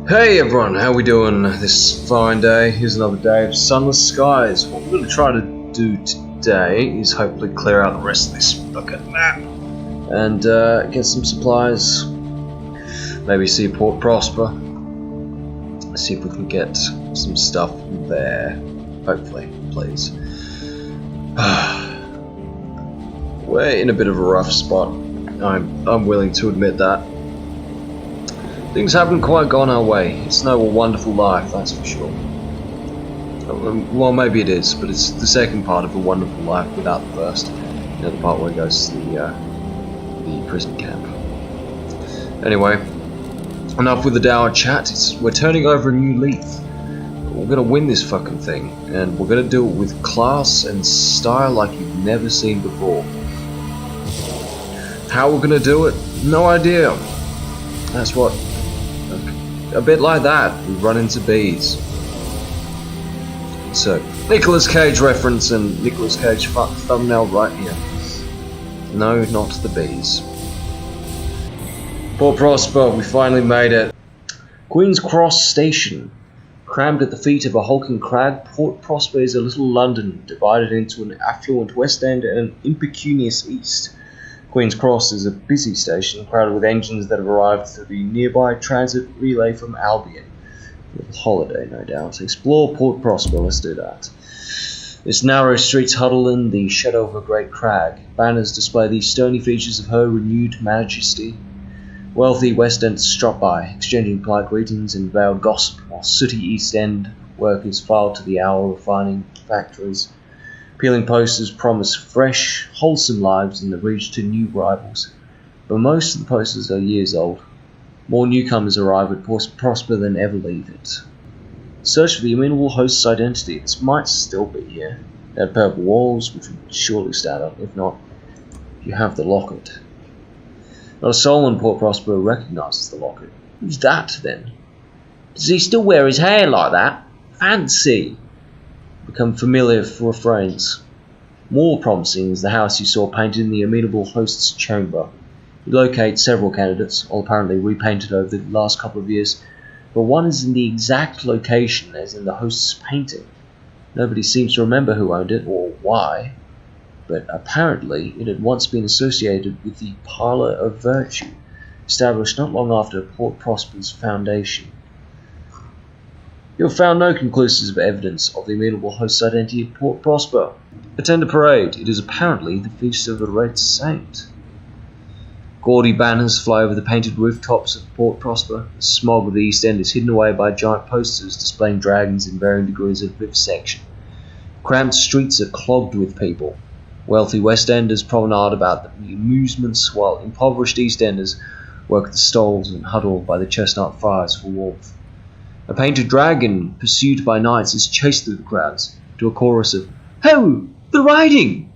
Hey everyone, how we doing this fine day? Here's another day of sunless skies. What we're going to try to do today is hopefully clear out the rest of this fucking map and get some supplies. Maybe see Port Prosper. See if we can get some stuff there. Hopefully, please. We're in a bit of a rough spot. I'm willing to admit that. Things haven't quite gone our way. It's no wonderful life, that's for sure. Well, maybe it is, but it's the second part of a wonderful life without the first. You know, the part where it goes to the prison camp. Anyway, enough with the dour chat. We're turning over a new leaf. We're gonna win this fucking thing, and we're gonna do it with class and style like you've never seen before. How we're gonna do it? No idea. That's what. A bit like that, we run into bees. So, Nicolas Cage reference and Nicolas Cage thumbnail right here. No, not the bees. Port Prosper, we finally made it. Queen's Cross Station. Crammed at the feet of a hulking crag, Port Prosper is a little London, divided into an affluent West End and an impecunious East. Queen's Cross is a busy station, crowded with engines that have arrived through the nearby transit relay from Albion. A little holiday, no doubt. Explore Port Prosper, let's do that. Its narrow streets huddle in the shadow of a great crag. Banners display the stony features of her renewed majesty. Wealthy West Enders strut by, exchanging polite greetings and veiled gossip, while sooty East End workers file to the hour refining factories. Peeling posters promise fresh, wholesome lives in the reach to new rivals, but most of the posters are years old. More newcomers arrive at Port Prosper than ever leave it. Search for the amenable host's identity. This might still be here. They had purple walls, which would surely stand up. If not, you have the locket. Not a soul in Port Prosper recognises the locket. Who's that, then? Does he still wear his hair like that? Fancy! Become familiar refrains. More promising is the house you saw painted in the amenable host's chamber. You locate several candidates, all apparently repainted over the last couple of years, but one is in the exact location as in the host's painting. Nobody seems to remember who owned it or why, but apparently it had once been associated with the Parlour of Virtue, established not long after Port Prosper's foundation. You have found no conclusive evidence of the amenable host's identity at Port Prosper. Attend a parade. It is apparently the feast of the Red Saint. Gaudy banners fly over the painted rooftops of Port Prosper. The smog of the East End is hidden away by giant posters displaying dragons in varying degrees of vivisection. Cramped streets are clogged with people. Wealthy West Enders promenade about the amusements, while impoverished East Enders work at the stalls and huddle by the chestnut fires for warmth. A painted dragon, pursued by knights, is chased through the crowds to a chorus of "Ho! The riding!"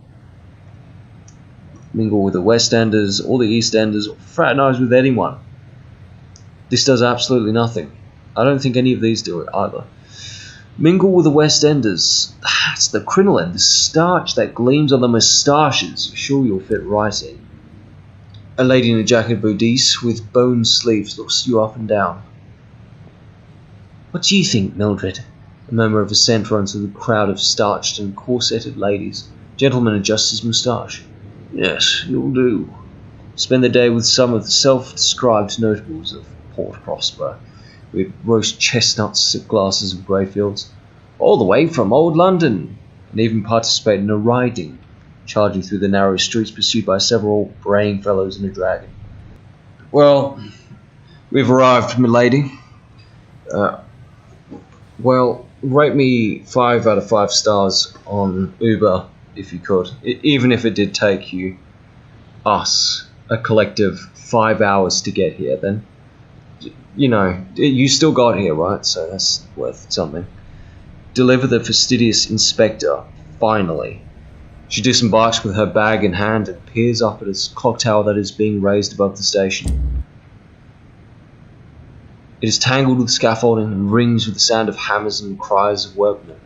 Mingle with the West Enders or the East Enders, or fraternise with anyone. This does absolutely nothing. I don't think any of these do it either. Mingle with the West Enders. That's the crinoline, the starch that gleams on the moustaches. Sure, you'll fit right in. A lady in a jacket bodice with bone sleeves looks you up and down. "What do you think, Mildred?" A murmur of assent runs through the crowd of starched and corseted ladies. Gentleman adjusts his moustache. "Yes, you'll do. Spend the day with some of the self-described notables of Port Prosper. We'd roast chestnuts, sip glasses of Greyfields, all the way from old London, and even participate in a riding, charging through the narrow streets pursued by several braying fellows in a dragon." "Well, we've arrived, milady. Well, rate me 5 out of 5 stars on Uber, if you could. Even if it did take us, a collective 5 hours to get here, then, you know, you still got here, right? So that's worth something. Deliver the fastidious inspector, finally. She disembarks with her bag in hand and peers up at a clock tower that is being raised above the station. It is tangled with scaffolding and rings with the sound of hammers and cries of workmen.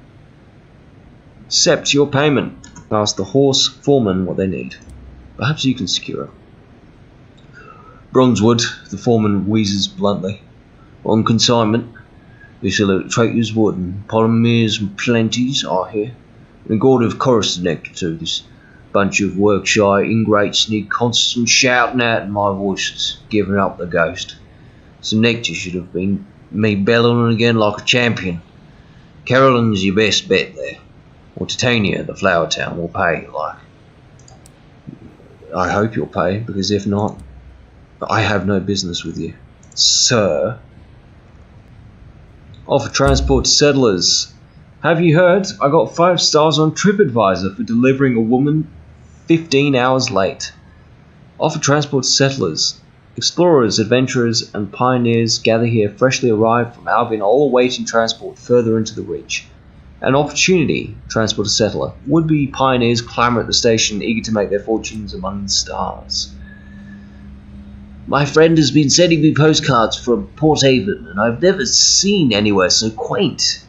"Accept your payment." Ask the horse foreman what they need. Perhaps you can secure it. "Bronzewood," the foreman wheezes bluntly. On consignment, this illustrator's wood and polymers and plenties are here. And a gourd of chorus nectar to this bunch of work-shy ingrates need constant shouting out, and my voice is giving up the ghost. Some nectar should have been me bellowing again like a champion. Carolyn's your best bet there. Or Titania, the flower town, will pay, like. I hope you'll pay, because if not, I have no business with you, sir. Offer transport to settlers. Have you heard? I got 5 stars on TripAdvisor for delivering a woman 15 hours late. Offer transport to settlers. Explorers, adventurers, and pioneers gather here freshly arrived from Albion, all awaiting transport further into the Reach. An opportunity, transport a settler. Would-be pioneers clamour at the station, eager to make their fortunes among the stars. My friend has been sending me postcards from Port Haven, and I've never seen anywhere so quaint.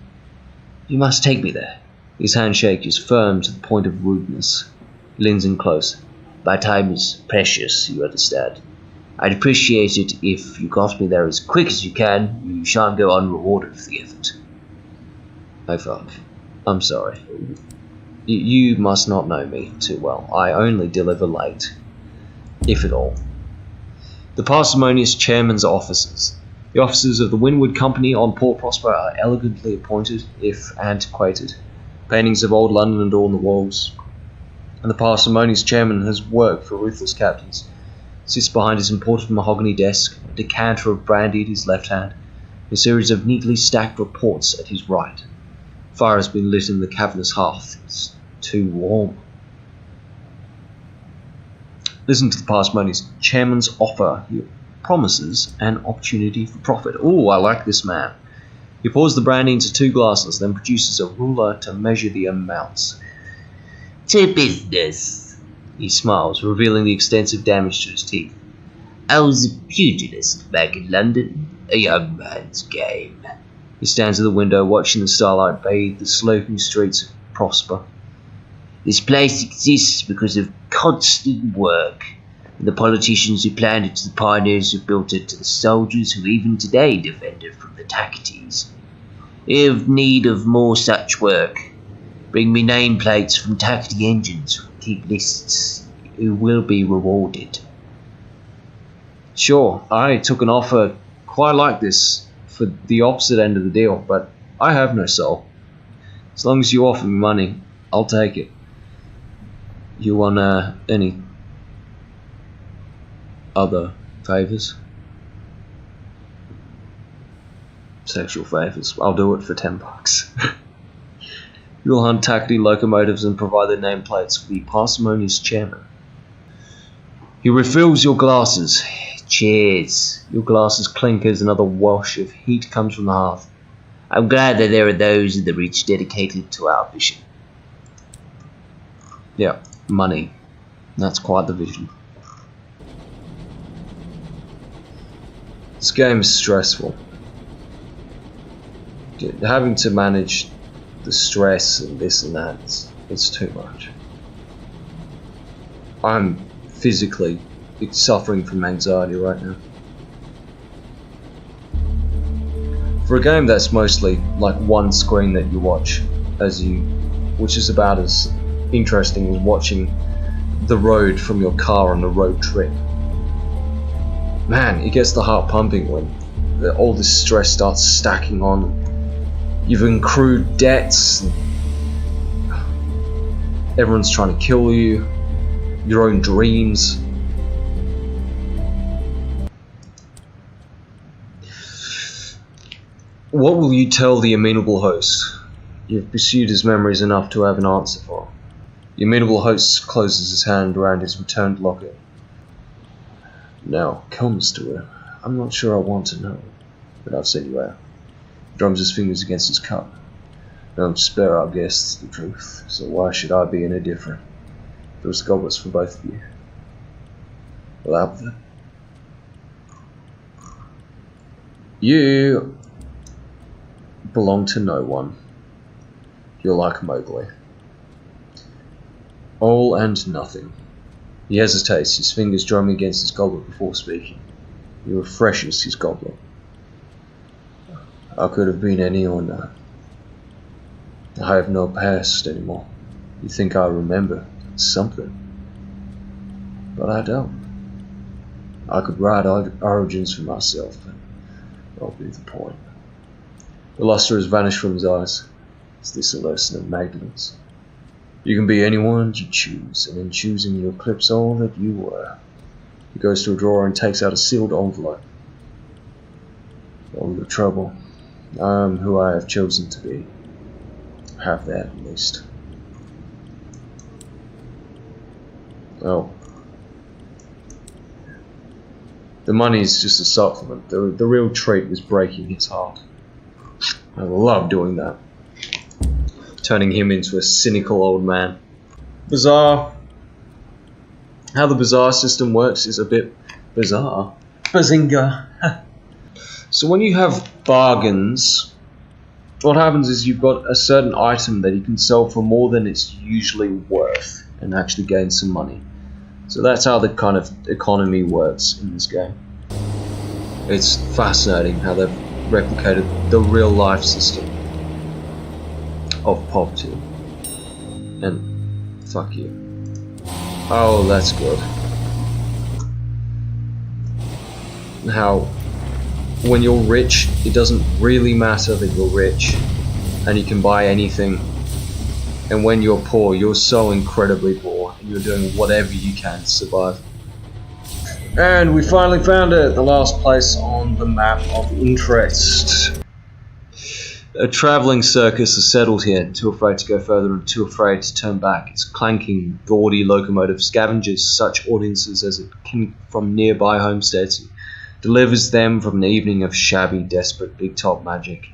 You must take me there. His handshake is firm to the point of rudeness. He leans in close. My time is precious, you understand. I'd appreciate it if you got me there as quick as you can. You shan't go unrewarded for the effort. Oh fuck. I'm sorry. You must not know me too well. I only deliver late. If at all. The parsimonious chairman's offices. The offices of the Windward Company on Port Prosper are elegantly appointed, if antiquated. Paintings of old London adorn the walls. And the parsimonious chairman has worked for ruthless captains. Sits behind his imported mahogany desk, a decanter of brandy at his left hand, a series of neatly stacked reports at his right. Fire has been lit in the cavernous hearth. It's too warm. Listen to the parsimonious chairman's offer. He promises an opportunity for profit. Oh, I like this man. He pours the brandy into 2 glasses, then produces a ruler to measure the amounts. To business, he smiles, revealing the extensive damage to his teeth. I was a pugilist back in London, a young man's game. He stands at the window, watching the starlight bathe the sloping streets of Prosper. This place exists because of constant work, and the politicians who planned it to the pioneers who built it to the soldiers who even today defend it from the Tacites. If need of more such work, bring me nameplates from Tacity engines, keep lists, who will be rewarded. Sure, I took an offer quite like this for the opposite end of the deal, but I have no soul. As long as you offer me money, I'll take it. You want any other favours? Sexual favours. I'll do it for $10. You'll hunt Tacity locomotives and provide their nameplates for the parsimonious chairman. He refills your glasses. Cheers. Your glasses clink as another wash of heat comes from the hearth. I'm glad that there are those in the Reach dedicated to our vision. Yeah, money. That's quite the vision. This game is stressful. Having to manage the stress and this and that, it's too much. I'm physically suffering from anxiety right now. For a game that's mostly like one screen that you watch which is about as interesting as watching the road from your car on a road trip. Man, it gets the heart pumping when all this stress starts stacking on. You've accrued debts, and everyone's trying to kill you, your own dreams. What will you tell the Amenable host? You've pursued his memories enough to have an answer for him. The Amenable host closes his hand around his returned locket. Now comes to it. I'm not sure I want to know, but I've sent you out. He drums his fingers against his cup. Don't spare our guests the truth, so why should I be any different? There was goblets for both of you. Well, have them. You belong to no one. You're like Mowgli. All and nothing. He hesitates, his fingers drumming against his goblet before speaking. He refreshes his goblet. I could have been anyone now. I have no past anymore. You think I remember something, but I don't. I could write origins for myself, but that'll be the point. The luster has vanished from his eyes. Is this a lesson of Magdalene's? You can be anyone you choose, and in choosing you eclipse all that you were. He goes to a drawer and takes out a sealed envelope. All the trouble. I am who I have chosen to be. Have that at least. Oh. The money is just a supplement. The real treat was breaking his heart. I love doing that. Turning him into a cynical old man. Bizarre. How the bazaar system works is a bit bizarre. Bazinga. So when you have bargains, what happens is you've got a certain item that you can sell for more than it's usually worth and actually gain some money. So that's how the kind of economy works in this game. It's fascinating how they've replicated the real life system of poverty. And fuck you. Oh, that's good. How when you're rich, it doesn't really matter that you're rich and you can buy anything. And when you're poor, you're so incredibly poor and you're doing whatever you can to survive. And we finally found it, the last place on the map of interest. A travelling circus has settled here, too afraid to go further and too afraid to turn back. Its clanking, gaudy locomotive scavenges such audiences as it can from nearby homesteads and delivers them from an evening of shabby, desperate, big-top magic.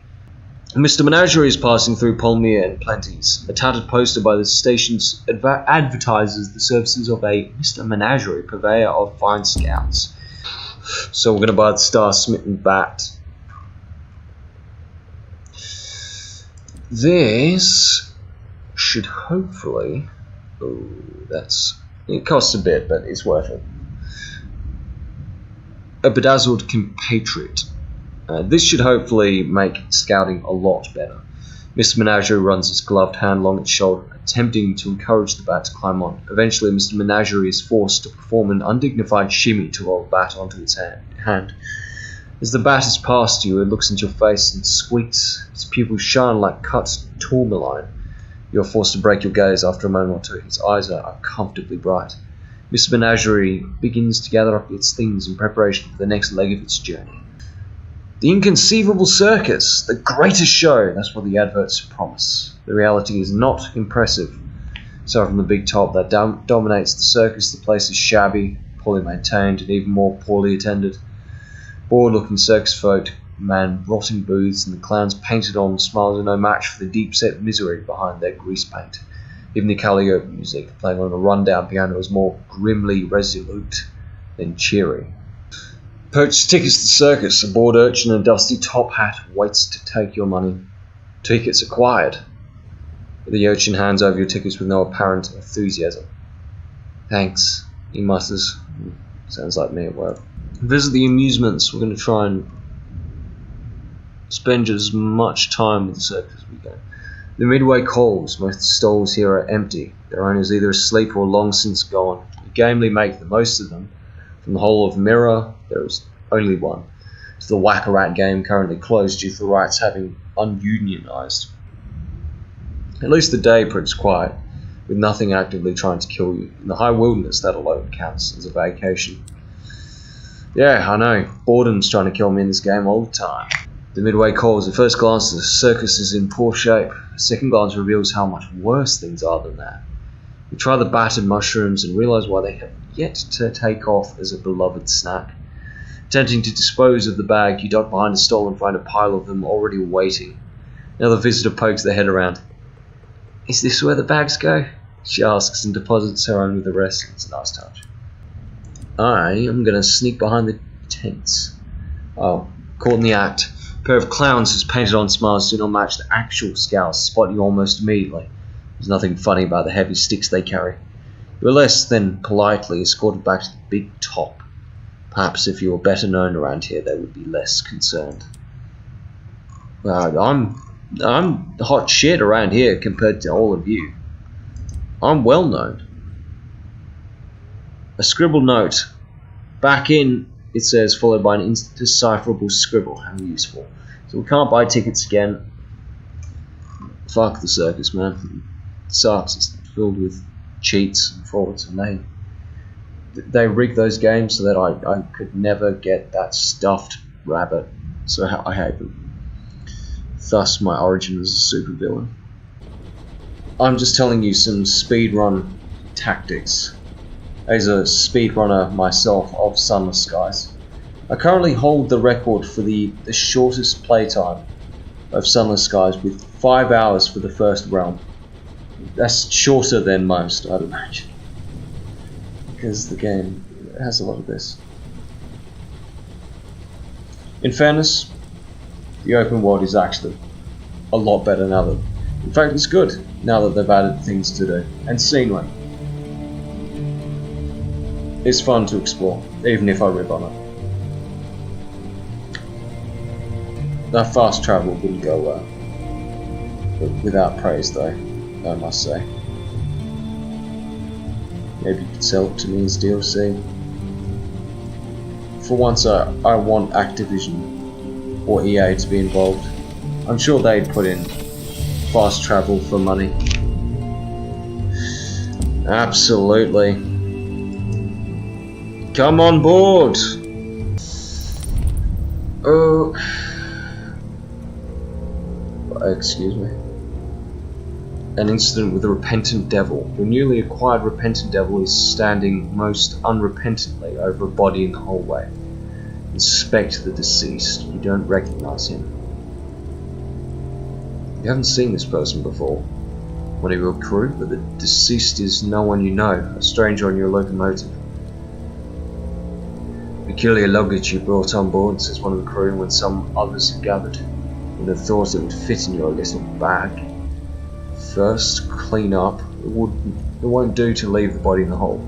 Mr. Menagerie is passing through Palmyre and Plenty's. A tattered poster by the stations advertises the services of a Mr. Menagerie, purveyor of fine scouts. So we're going to buy the Star-Smitten Bat. This should hopefully... Oh, it costs a bit, but it's worth it. A bedazzled compatriot. This should hopefully make scouting a lot better. Mr. Menagerie runs his gloved hand along its shoulder, attempting to encourage the bat to climb on. Eventually, Mr. Menagerie is forced to perform an undignified shimmy to roll the bat onto its hand. As the bat has passed you, it looks into your face and squeaks. Its pupils shine like cut tourmaline. You are forced to break your gaze after a moment or two. Its eyes are uncomfortably bright. Mr. Menagerie begins to gather up its things in preparation for the next leg of its journey. The Inconceivable Circus, the greatest show, that's what the adverts promise. The reality is not impressive. So from the big top that dominates the circus, the place is shabby, poorly maintained, and even more poorly attended. Bored-looking circus folk man rotting booths, and the clowns painted on smiles are no match for the deep-set misery behind their grease paint. Even the calliope music, playing on a rundown piano, is more grimly resolute than cheery. Purchase tickets to the circus. A bored urchin in a dusty top hat waits to take your money. Tickets acquired. The urchin hands over your tickets with no apparent enthusiasm. Thanks, he mutters. Sounds like me at work. Visit the amusements. We're going to try and spend as much time with the circus as we can. The midway calls. Most stalls here are empty. Their owners either asleep or long since gone. You gamely make the most of them. From the whole of Mirror, there is only one. It's the Whack-A-Rat game, currently closed due to the rights having ununionized. At least the day proves quiet, with nothing actively trying to kill you. In the high wilderness, that alone counts as a vacation. Yeah, I know. Boredom's trying to kill me in this game all the time. The midway calls. At first glance, the circus is in poor shape. A second glance reveals how much worse things are than that. You try the battered mushrooms and realise why they have yet to take off as a beloved snack. Attempting to dispose of the bag, you duck behind a stall and find a pile of them already waiting. Another visitor pokes their head around. Is this where the bags go? She asks and deposits her own with the rest. It's a nice touch. I am going to sneak behind the tents. Oh, caught in the act. A pair of clowns whose painted on smiles do not match the actual scowls, spot you almost immediately. There's nothing funny about the heavy sticks they carry. You are less than politely escorted back to the big top. Perhaps if you were better known around here, they would be less concerned. I'm hot shit around here compared to all of you. I'm well known. A scribbled note. Back in, it says, followed by an indecipherable scribble. How useful. So we can't buy tickets again. Fuck the circus, man. It sucks. It's filled with cheats and frauds, and they rig those games so that I could never get that stuffed rabbit. So I hate them. Thus my origin as a supervillain. I'm just telling you some speedrun tactics. As a speedrunner myself of Sunless Skies, I currently hold the record for the shortest playtime of Sunless Skies with 5 hours for the first realm. That's shorter than most, I'd imagine. Because the game has a lot of this. In fairness, the open world is actually a lot better now that... In fact, it's good now that they've added things to do. And scenery. It's fun to explore, even if I rip on it. That fast travel wouldn't go well. But without praise though, I must say. Maybe you could sell it to me as DLC. For once I want Activision or EA to be involved. I'm sure they'd put in fast travel for money. Absolutely. Come on board! Oh. Excuse me. An incident with the Repentant Devil. Your newly acquired Repentant Devil is standing most unrepentantly over a body in the hallway. Inspect the deceased. You don't recognize him. You haven't seen this person before. One of your crew, but the deceased is no one you know, a stranger on your locomotive. Peculiar luggage you brought on board, says one of the crew when some others have gathered. Would have thought it would fit in your little bag. First, clean up. It won't do to leave the body in the hole.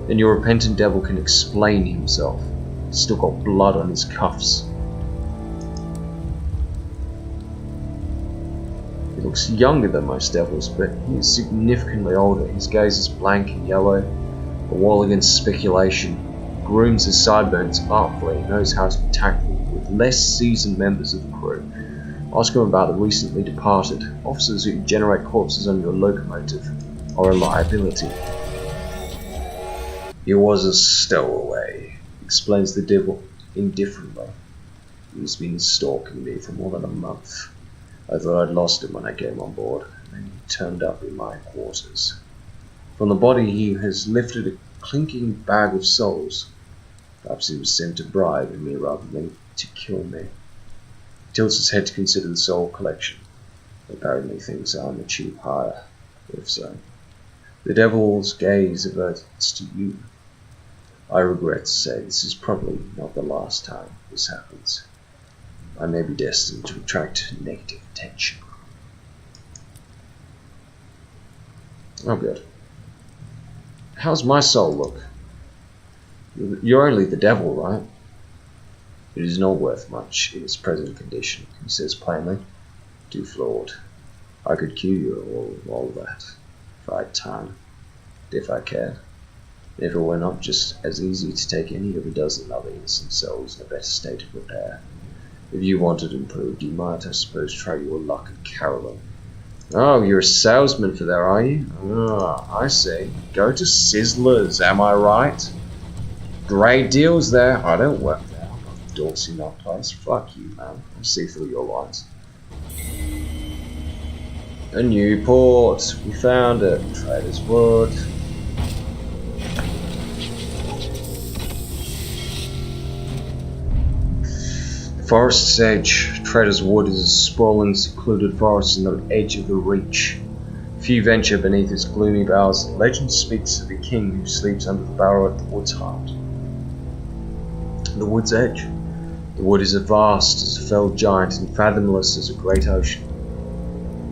Then your Repentant Devil can explain himself. He's still got blood on his cuffs. He looks younger than most devils, but he is significantly older. His gaze is blank and yellow, a wall against speculation. Grooms his sideburns artfully and knows how to be tactful with less seasoned members of the crew. Ask him about the recently departed. Officers who generate corpses on your locomotive are a liability. He was a stowaway, explains the devil indifferently. He's been stalking me for more than a month. I thought I'd lost him when I came on board, and then he turned up in my quarters. From the body he has lifted a clinking bag of souls. Perhaps he was sent to bribe me rather than to kill me. He tilts his head to consider the soul collection. He apparently thinks I'm a cheap hire, if so. The devil's gaze averts to you. I regret to say this is probably not the last time this happens. I may be destined to attract negative attention. Oh good. How's my soul look? You're only the devil, right? It is not worth much in its present condition, he says plainly. Too flawed. I could cure you of all that, if I had time, if I cared. If it were not just as easy to take any of a dozen other innocent souls in a better state of repair. If you wanted improved, you might, I suppose, try your luck at Carolyn. Oh, you're a salesman for there, are you? Ah, I see. Go to Sizzlers, am I right? Great deals there. I don't work there. I'm not Dorsey, not place. Fuck you, man. I see through your lines. A new port. We found it. Trader's Wood. Forest's Edge. Trader's Wood is a sprawling, secluded forest on the edge of the Reach. Few venture beneath its gloomy boughs. Legend speaks of a king who sleeps under the barrow at the wood's heart. The wood's edge. The wood is as vast as a felled giant and fathomless as a great ocean,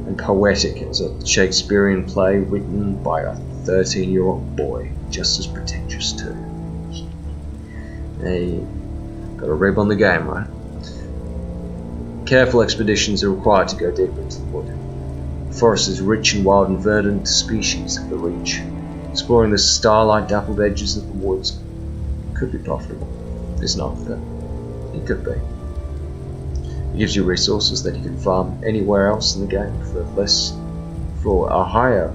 and poetic as a Shakespearean play written by a 13-year-old boy, just as pretentious too. Hey, got a rib on the game, right? Careful expeditions are required to go deeper into the wood. The forest is rich in wild and verdant species of the reach. Exploring the starlight dappled edges of the woods could be profitable. It's not, but it could be. It gives you resources that you can farm anywhere else in the game for a higher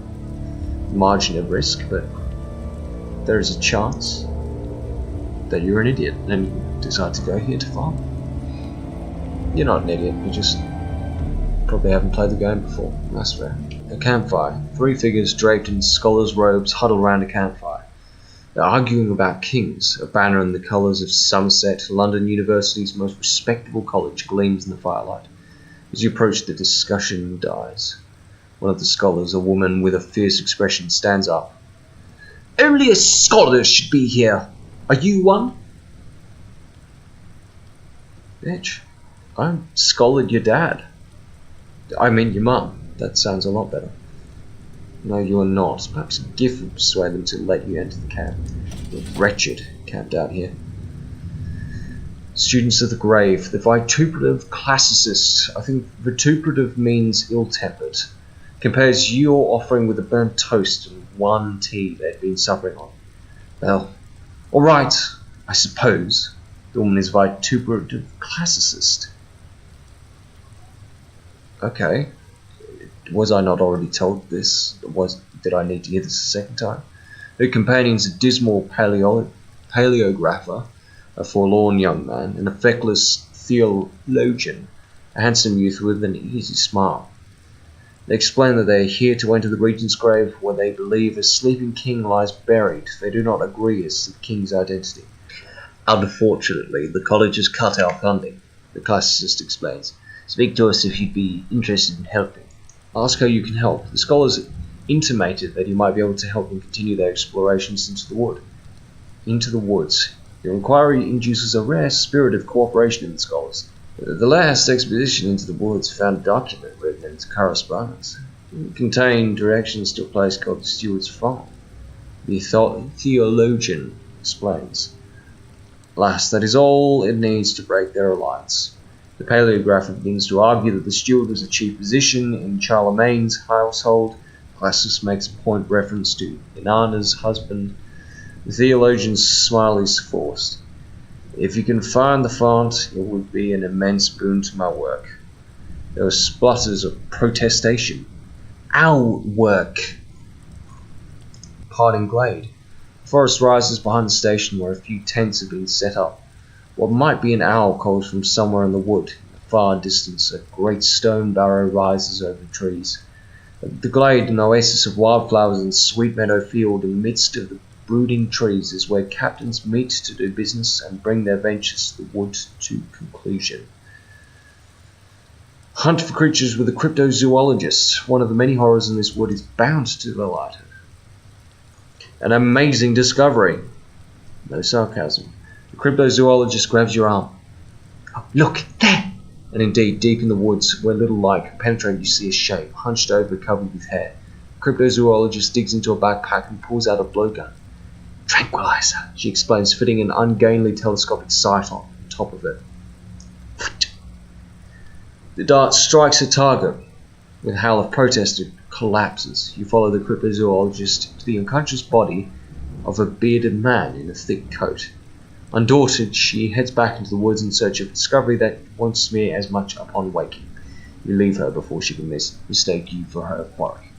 margin of risk, but there is a chance that you're an idiot and you decide to go here to farm. You're not an idiot, you just probably haven't played the game before. That's fair. A campfire. 3 figures draped in scholars' robes huddle around a campfire. They're arguing about kings. A banner in the colours of Summerset, London University's most respectable college, gleams in the firelight. As you approach, the discussion dies. One of the scholars, a woman with a fierce expression, stands up. Only a scholar should be here. Are you one? Bitch, I scholared your dad. I mean your mum. That sounds a lot better. No, you are not. Perhaps a gift would persuade them to let you enter the camp. You're wretched, camped out here. Students of the grave. The vituperative classicist. I think vituperative means ill-tempered. Compares your offering with a burnt toast and 1 tea they'd been suffering on. Well, alright, I suppose. The woman is vituperative classicist. Okay. Was I not already told this? Did I need to hear this a second time? Her companion's a dismal paleographer, a forlorn young man, and a feckless theologian, a handsome youth with an easy smile. They explain that they are here to enter the regent's grave where they believe a sleeping king lies buried. They do not agree as to the king's identity. Unfortunately, the college has cut our funding, the classicist explains. Speak to us if you'd be interested in helping. Ask how you can help. The scholars intimated that you might be able to help them continue their explorations into the wood. Into the woods. Your inquiry induces a rare spirit of cooperation in the scholars. The last expedition into the woods found a document written into correspondence. It contained directions to a place called the Steward's Farm. The theologian explains. Alas, that is all it needs to break their alliance. The paleographer begins to argue that the steward was a chief position in Charlemagne's household. Classicus makes a point reference to Inanna's husband. The theologian's smile is forced. If you can find the font, it would be an immense boon to my work. There were splutters of protestation. Our work! Parting Glade. The forest rises behind the station where a few tents have been set up. What might be an owl calls from somewhere in the wood. In the far distance, a great stone barrow rises over the trees. The glade, an oasis of wildflowers and sweet meadow field in the midst of the brooding trees, is where captains meet to do business and bring their ventures to the wood to conclusion. Hunt for creatures with a cryptozoologist. One of the many horrors in this wood is bound to be lighted. An amazing discovery. No sarcasm. The cryptozoologist grabs your arm. Oh, look, there! And indeed, deep in the woods, where little light can penetrate, you see a shape, hunched over, covered with hair. The cryptozoologist digs into a backpack and pulls out a blowgun. Tranquilizer, she explains, fitting an ungainly telescopic sight on top of it. The dart strikes a target. With a howl of protest, it collapses. You follow the cryptozoologist to the unconscious body of a bearded man in a thick coat. Undaunted, she heads back into the woods in search of discovery that won't smear as much upon waking. You leave her before she can mistake you for her quarry.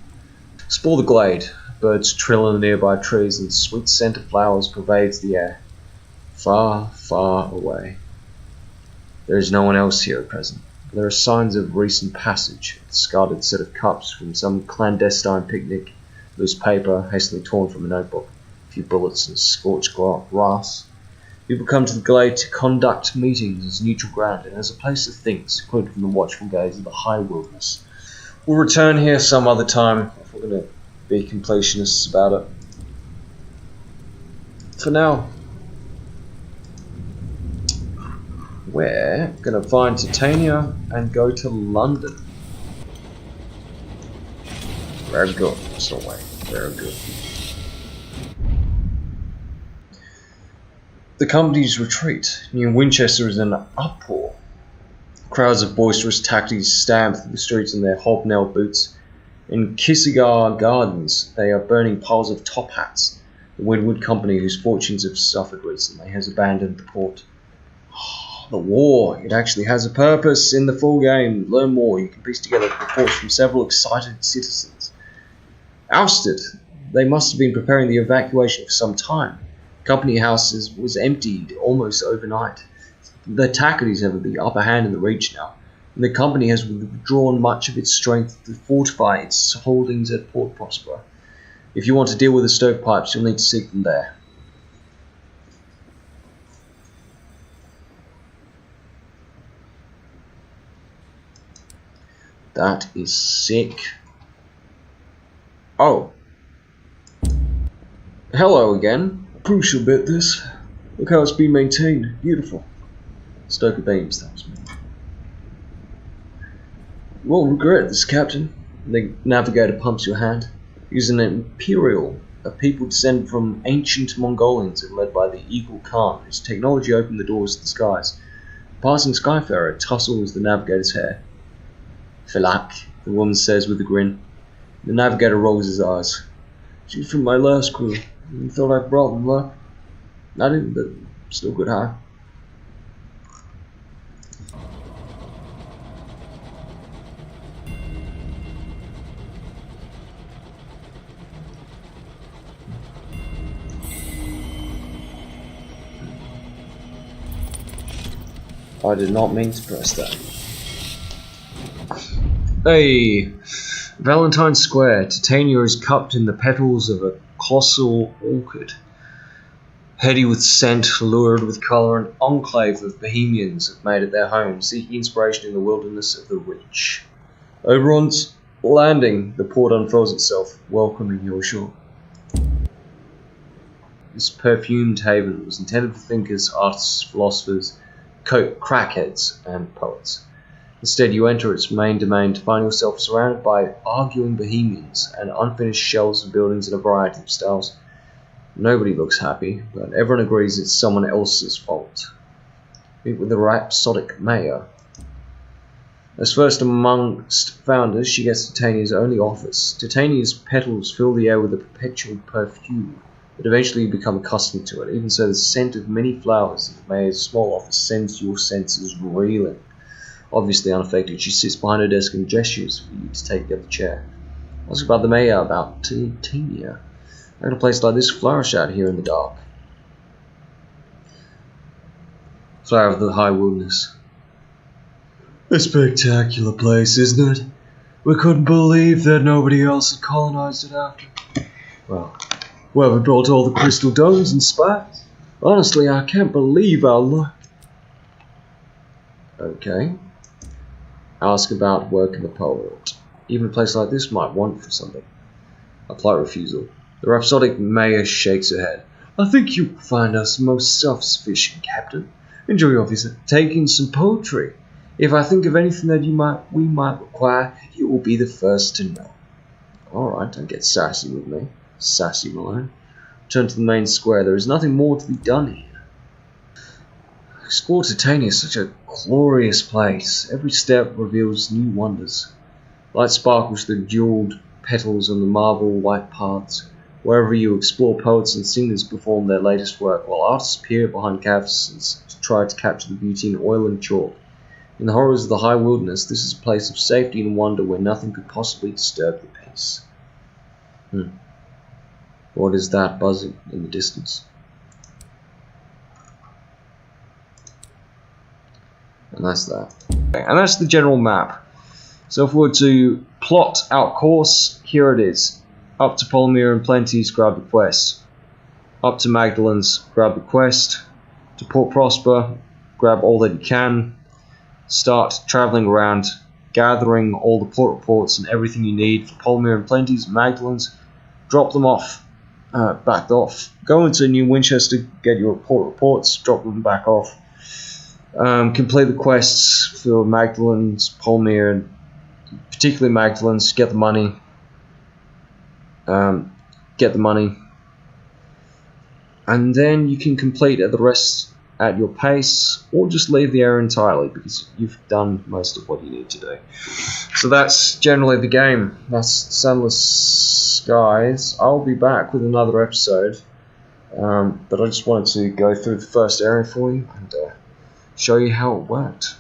Explore the glade. Birds trill in the nearby trees and the sweet scent of flowers pervades the air. Far, far away. There is no one else here at present. There are signs of recent passage, a discarded set of cups from some clandestine picnic, loose paper hastily torn from a notebook, a few bullets and scorched grass. People come to the glade to conduct meetings as neutral ground and as a place of things, quoted from the watchful gaze of the high wilderness. We'll return here some other time if we're going to be completionists about it. For now, we're going to find Titania and go to London. Very good, Mr. Wayne. Very good. The company's retreat. New Winchester is in an uproar. Crowds of boisterous taxis stamp through the streets in their hobnail boots. In Kissigar Gardens, they are burning piles of top hats. The Winwood Company, whose fortunes have suffered recently, has abandoned the port. The war, it actually has a purpose in the full game. Learn more. You can piece together reports from several excited citizens. Ousted. They must have been preparing the evacuation for some time. Company House was emptied almost overnight. The Tacketies have the upper hand in the reach now, and the company has withdrawn much of its strength to fortify its holdings at Port Prosper. If you want to deal with the stovepipes, you'll need to seek them there. That is sick. Oh. Hello again. Crucial bit this. Look how it's been maintained. Beautiful. Stoker beams, that was me. You won't regret this, Captain. The Navigator pumps your hand. He's an Imperial, a people descended from ancient Mongolians and led by the Eagle Khan, whose technology opened the doors to the skies. Passing Skyfarer tussles the Navigator's hair. Filak, the woman says with a grin. The Navigator rolls his eyes. She's from my last crew. You thought I brought them luck? I didn't, but still good high. I did not mean to press that. Hey! Valentine Square. Titania is cupped in the petals of a colossal orchid. Heady with scent, lurid with colour, an enclave of Bohemians have made it their home, seeking inspiration in the wilderness of the rich. Oberon's landing, the port unfurls itself, welcoming your shore. This perfumed haven was intended for thinkers, artists, philosophers, crackheads, and poets. Instead, you enter its main domain to find yourself surrounded by arguing Bohemians and unfinished shells of buildings in a variety of styles. Nobody looks happy, but everyone agrees it's someone else's fault. Meet with the Rhapsodie Mayor. As first amongst founders, she gets Titania's only office. Titania's petals fill the air with a perpetual perfume, but eventually you become accustomed to it. Even so, the scent of many flowers in the Mayor's small office sends your senses reeling. Obviously unaffected, she sits behind her desk and gestures for you to take the other chair. Ask about the Mayor, about Titania. How can a place like this flourish out here in the dark? Flower of the high wilderness. A spectacular place, isn't it? We couldn't believe that nobody else had colonized it after. Well, whoever built all the crystal domes and spires. Honestly, I can't believe our luck. Okay. Ask about work in the port. Even a place like this might want for something. A polite refusal. The Rhapsodic Mayor shakes her head. I think you'll find us most self-sufficient, Captain. Enjoy your visit. Take in some poetry. If I think of anything that we might require, you will be the first to know. Alright, don't get sassy with me. Sassy Malone. Turn to the main square. There is nothing more to be done here. Explore Titania is such a glorious place. Every step reveals new wonders. Light sparkles the jeweled petals on the marble white paths. Wherever you explore, poets and singers perform their latest work, while artists peer behind canvases to try to capture the beauty in oil and chalk. In the horrors of the high wilderness, this is a place of safety and wonder where nothing could possibly disturb the peace. What is that buzzing in the distance? And that's that. Okay, and that's the general map. So if we were to plot our course, here it is. Up to Polymere and Plenty's, grab the quest. Up to Magdalen's, grab the quest. To Port Prosper, grab all that you can. Start travelling around, gathering all the port reports and everything you need for Polymere and Plenty's, Magdalen's. Drop them off, back off. Go into New Winchester, get your port reports, drop them back off. Complete the quests for Magdalen's, Polymere, and particularly Magdalen's. Get the money. And then you can complete the rest at your pace, or just leave the area entirely because you've done most of what you need to do. So that's generally the game. That's Sunless Skies. I'll be back with another episode, but I just wanted to go through the first area for you and show you how it worked.